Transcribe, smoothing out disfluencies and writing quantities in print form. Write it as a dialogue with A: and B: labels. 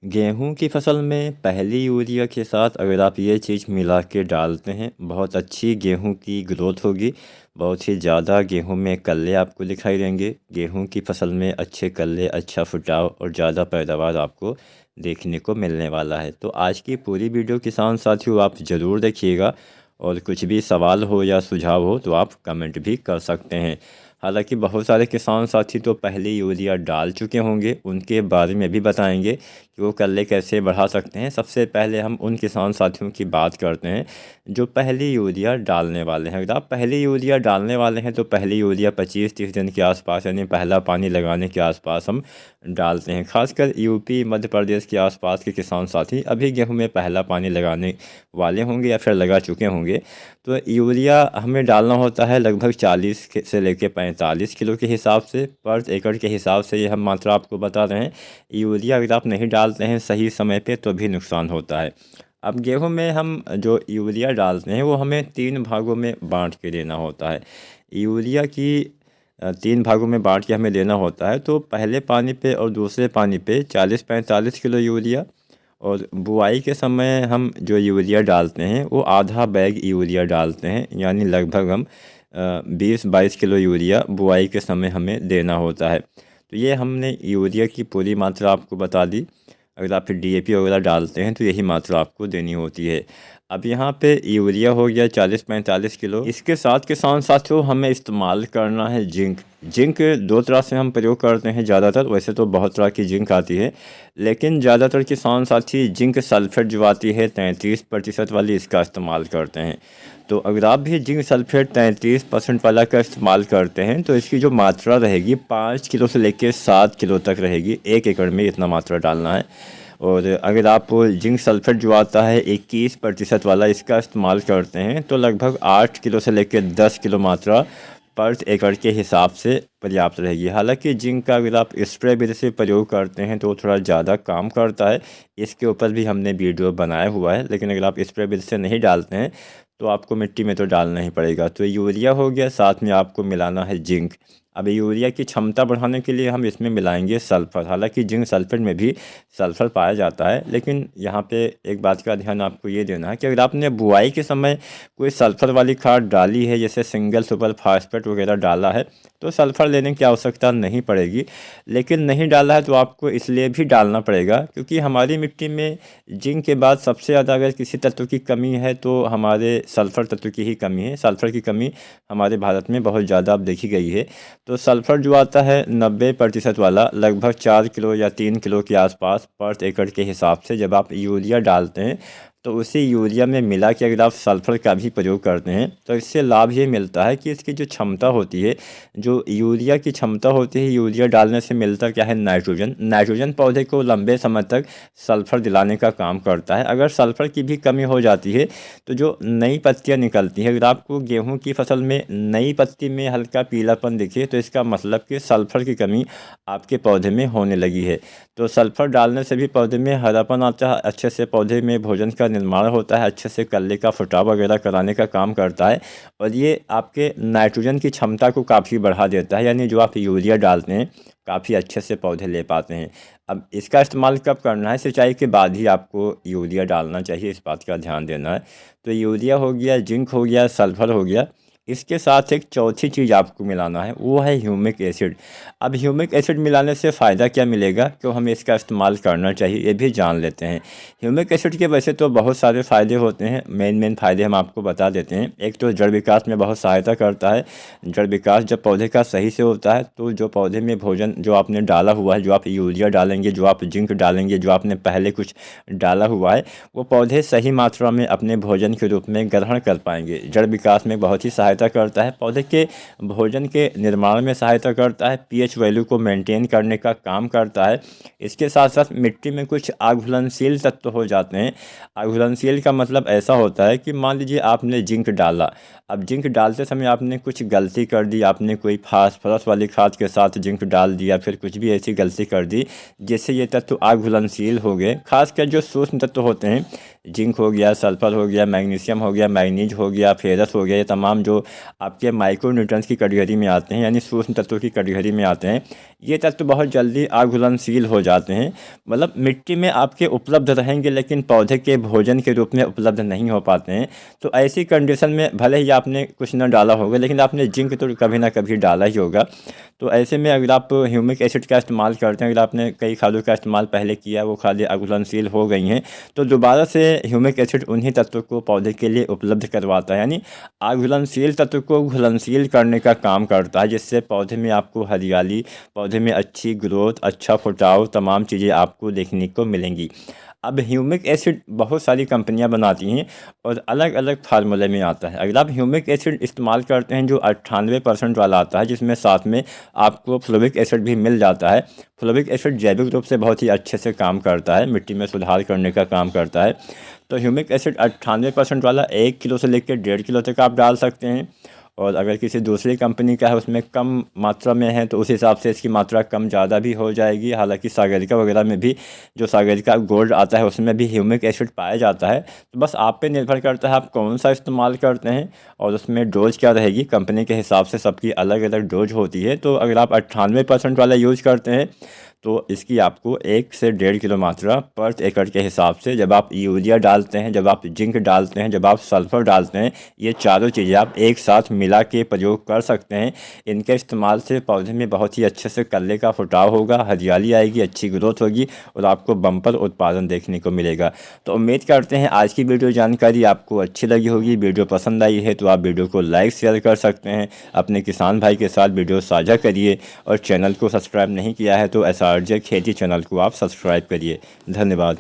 A: गेहूँ की फसल में पहली यूरिया के साथ अगर आप ये चीज़ मिला के डालते हैं, बहुत अच्छी गेहूँ की ग्रोथ होगी। बहुत ही ज़्यादा गेहूँ में कल्ले आपको दिखाई देंगे। गेहूँ की फसल में अच्छे कल्ले, अच्छा फुटाव और ज़्यादा पैदावार आपको देखने को मिलने वाला है। तो आज की पूरी वीडियो किसान साथियों आप ज़रूर देखिएगा, और कुछ भी सवाल हो या सुझाव हो तो आप कमेंट भी कर सकते हैं। हालांकि बहुत सारे किसान साथी तो पहले यूरिया डाल चुके होंगे, उनके बारे में भी बताएंगे कि वो कल्ले कैसे बढ़ा सकते हैं। सबसे पहले हम उन किसान साथियों की बात करते हैं जो पहली यूरिया डालने वाले हैं। अगर आप पहली यूरिया डालने वाले हैं तो पहली यूरिया 25-30 दिन के आसपास, यानी पहला पानी लगाने के आसपास हम डालते हैं। खासकर यूपी मध्य प्रदेश के आसपास के किसान साथी अभी गेहूं में पहला पानी लगाने वाले होंगे या फिर लगा चुके होंगे। तो यूरिया हमें डालना होता है लगभग 40 से लेकर 45 किलो के हिसाब से, पर एकड़ के हिसाब से ये हम मात्रा आपको बता रहे हैं। यूरिया अगर आप नहीं डालते हैं सही समय पे तो भी नुकसान होता है। अब गेहूं में हम जो यूरिया डालते हैं वो हमें 3 भागों में बांट के देना होता है। यूरिया की 3 भागों में बांट के हमें देना होता है। तो पहले पानी पे और दूसरे पानी पे 40-45 किलो यूरिया, और बुआई के समय हम जो यूरिया डालते हैं वो आधा बैग यूरिया डालते हैं, यानी लगभग हम 20-22 किलो यूरिया बुआई के समय हमें देना होता है। तो ये हमने यूरिया की पूरी मात्रा आपको बता दी। अगर आप फिर डीएपी वगैरह डालते हैं तो यही मात्रा आपको देनी होती है। अब यहाँ पे यूरिया हो गया 40-45 किलो। इसके साथ किसान साथियों हमें इस्तेमाल करना है जिंक। जिंक 2 तरह से हम प्रयोग करते हैं ज़्यादातर, वैसे तो बहुत तरह की जिंक आती है, लेकिन ज़्यादातर किसान साथी जिंक सल्फेट जो आती है 33% वाली, इसका इस्तेमाल करते हैं। तो अगर आप भी जिंक सल्फेट 33% वाला का इस्तेमाल करते हैं तो इसकी जो मात्रा रहेगी 5 किलो से लेकर 7 किलो तक रहेगी। 1 एकड़ में इतना मात्रा डालना है। और अगर आप जिंक सल्फेट जो आता है 21% वाला, इसका इस्तेमाल करते हैं तो लगभग 8 किलो से लेकर 10 किलो मात्रा पर एकड़ के हिसाब से पर्याप्त रहेगी। हालांकि जिंक का अगर आप स्प्रे विधि से प्रयोग करते हैं तो थोड़ा ज़्यादा काम करता है। इसके ऊपर भी हमने वीडियो बनाया हुआ है, लेकिन अगर आप स्प्रे विधि से नहीं डालते हैं तो आपको मिट्टी में तो डालना ही पड़ेगा। तो यूरिया हो गया, साथ में आपको मिलाना है जिंक। अब यूरिया की क्षमता बढ़ाने के लिए हम इसमें मिलाएंगे सल्फ़र। हालांकि जिंक सल्फेट में भी सल्फ़र पाया जाता है, लेकिन यहाँ पे एक बात का ध्यान आपको ये देना है कि अगर आपने बुआई के समय कोई सल्फ़र वाली खाद डाली है, जैसे सिंगल सुपर फास्फेट वगैरह डाला है, तो सल्फ़र लेने की आवश्यकता नहीं पड़ेगी। लेकिन नहीं डाला है तो आपको इसलिए भी डालना पड़ेगा क्योंकि हमारी मिट्टी में जिंक के बाद सबसे ज़्यादा अगर किसी तत्व की कमी है तो हमारे सल्फ़र तत्व की ही कमी है। सल्फ़र की कमी हमारे भारत में बहुत ज़्यादा अब देखी गई है। तो सल्फ़र जो आता है 90% वाला, लगभग 4 किलो या 3 किलो के आसपास पर एकड़ के हिसाब से जब आप यूरिया डालते हैं तो उसी यूरिया में मिला के अगर आप सल्फ़र का भी प्रयोग करते हैं तो इससे लाभ ये मिलता है कि इसकी जो क्षमता होती है, जो यूरिया की क्षमता होती है, यूरिया डालने से मिलता क्या है, नाइट्रोजन। नाइट्रोजन पौधे को लंबे समय तक सल्फ़र दिलाने का काम करता है। अगर सल्फ़र की भी कमी हो जाती है तो जो नई पत्तियां निकलती हैं, अगर आपको गेहूं की फसल में नई पत्ती में हल्का पीलापन दिखे तो इसका मतलब कि सल्फ़र की कमी आपके पौधे में होने लगी है। तो सल्फ़र डालने से भी पौधे में हरापन आता है, अच्छे से पौधे में भोजन का निर्माण होता है, अच्छे से कल्ले का फुटाव वगैरह कराने का काम करता है, और ये आपके नाइट्रोजन की क्षमता को काफ़ी बढ़ा देता है। यानी जो आप यूरिया डालते हैं काफ़ी अच्छे से पौधे ले पाते हैं। अब इसका इस्तेमाल कब करना है, सिंचाई के बाद ही आपको यूरिया डालना चाहिए, इस बात का ध्यान देना है। तो यूरिया हो गया, जिंक हो गया, सल्फ़र हो गया। इसके साथ एक चौथी चीज़ आपको मिलाना है, वो है ह्यूमिक एसिड। अब ह्यूमिक एसिड मिलाने से फ़ायदा क्या मिलेगा, क्यों हमें इसका इस्तेमाल करना चाहिए, ये भी जान लेते हैं। ह्यूमिक एसिड के वैसे तो बहुत सारे फ़ायदे होते हैं, मेन फ़ायदे हम आपको बता देते हैं। एक तो जड़ विकास में बहुत सहायता करता है। जड़ विकास जब पौधे का सही से होता है तो जो पौधे में भोजन जो आपने डाला हुआ है, जो आप यूरिया डालेंगे, जो आप जिंक डालेंगे, जो आपने पहले कुछ डाला हुआ है, वो पौधे सही मात्रा में अपने भोजन के रूप में ग्रहण कर पाएंगे। जड़ विकास में बहुत ही सहायता करता है, पौधे के भोजन के निर्माण में सहायता करता है, पीएच वैल्यू को मेंटेन करने का काम करता है। इसके साथ साथ मिट्टी में कुछ आघुलनशील तत्व हो जाते हैं। आघुलनशील का मतलब ऐसा होता है कि मान लीजिए आपने जिंक डाला, अब जिंक डालते समय आपने कुछ गलती कर दी, आपने कोई फास्फोरस वाली खाद के साथ जिंक डाल दिया, फिर कुछ भी ऐसी गलती कर दी जिससे ये तत्व आघुलनशील हो गए। खासकर जो सूक्ष्म तत्व होते हैं, जिंक हो गया, सल्फर हो गया, मैग्नीशियम हो गया, मैग्नीज हो गया, फेरस हो गया, ये तमाम जो आपके माइक्रो न्यूट्रंस की कैटेगरी में आते हैं, यानी सूक्ष्म तत्वों की कैटेगरी में आते हैं, ये तत्व बहुत जल्दी अघुलनशील हो जाते हैं। मतलब मिट्टी में आपके उपलब्ध रहेंगे लेकिन पौधे के भोजन के रूप में उपलब्ध नहीं हो पाते हैं। तो ऐसी कंडीशन में भले ही आपने कुछ न डाला होगा लेकिन आपने जिंक तो कभी ना कभी डाला ही होगा। तो ऐसे में अगर आप ह्यूमिक एसिड का इस्तेमाल करते हैं, अगर आपने कई खादों का इस्तेमाल पहले किया, वो खादें अघुलनशील हो गई हैं, तो दोबारा से ह्यूमिक एसिड उन्हीं तत्वों को पौधे के लिए उपलब्ध करवाता है, यानी अघुलनशील तत्व को घुलनशील करने का काम करता है, जिससे पौधे में आपको हरियाली, पौधे में अच्छी ग्रोथ, अच्छा फुटाव, तमाम चीज़ें आपको देखने को मिलेंगी। अब ह्यूमिक एसिड बहुत सारी कंपनियां बनाती हैं और अलग अलग फार्मूले में आता है। अगर आप ह्यूमिक एसिड इस्तेमाल करते हैं जो 98% वाला आता है, जिसमें साथ में आपको फ्लोविक एसिड भी मिल जाता है। फ्लोविक एसिड जैविक रूप से बहुत ही अच्छे से काम करता है, मिट्टी में सुधार करने का काम करता है। तो ह्यूमिक एसिड 98% वाला 1 किलो से लेकर 1.5 किलो तक आप डाल सकते हैं। और अगर किसी दूसरी कंपनी का है उसमें कम मात्रा में है तो उस हिसाब से इसकी मात्रा कम ज़्यादा भी हो जाएगी। हालांकि सागरिका वगैरह में भी, जो सागरिका गोल्ड आता है उसमें भी ह्यूमिक एसिड पाया जाता है। तो बस आप पे निर्भर करता है आप कौन सा इस्तेमाल करते हैं और उसमें डोज क्या रहेगी। कंपनी के हिसाब से सबकी अलग अलग डोज होती है। तो अगर आप 98% वाला यूज़ करते हैं तो इसकी आपको 1 से 1.5 किलो मात्रा पर एकड़ के हिसाब से, जब आप यूरिया डालते हैं, जब आप जिंक डालते हैं, जब आप सल्फर डालते हैं, ये चारों चीज़ें आप एक साथ मिला के प्रयोग कर सकते हैं। इनके इस्तेमाल से पौधे में बहुत ही अच्छे से कल्ले का फुटाव होगा, हरियाली आएगी, अच्छी ग्रोथ होगी और आपको बम्पर उत्पादन देखने को मिलेगा। तो उम्मीद करते हैं आज की वीडियो जानकारी आपको अच्छी लगी होगी। वीडियो पसंद आई है तो आप वीडियो को लाइक शेयर कर सकते हैं, अपने किसान भाई के साथ वीडियो साझा करिए और चैनल को सब्सक्राइब नहीं किया है तो SRJ खेती चैनल को आप सब्सक्राइब करिए। धन्यवाद।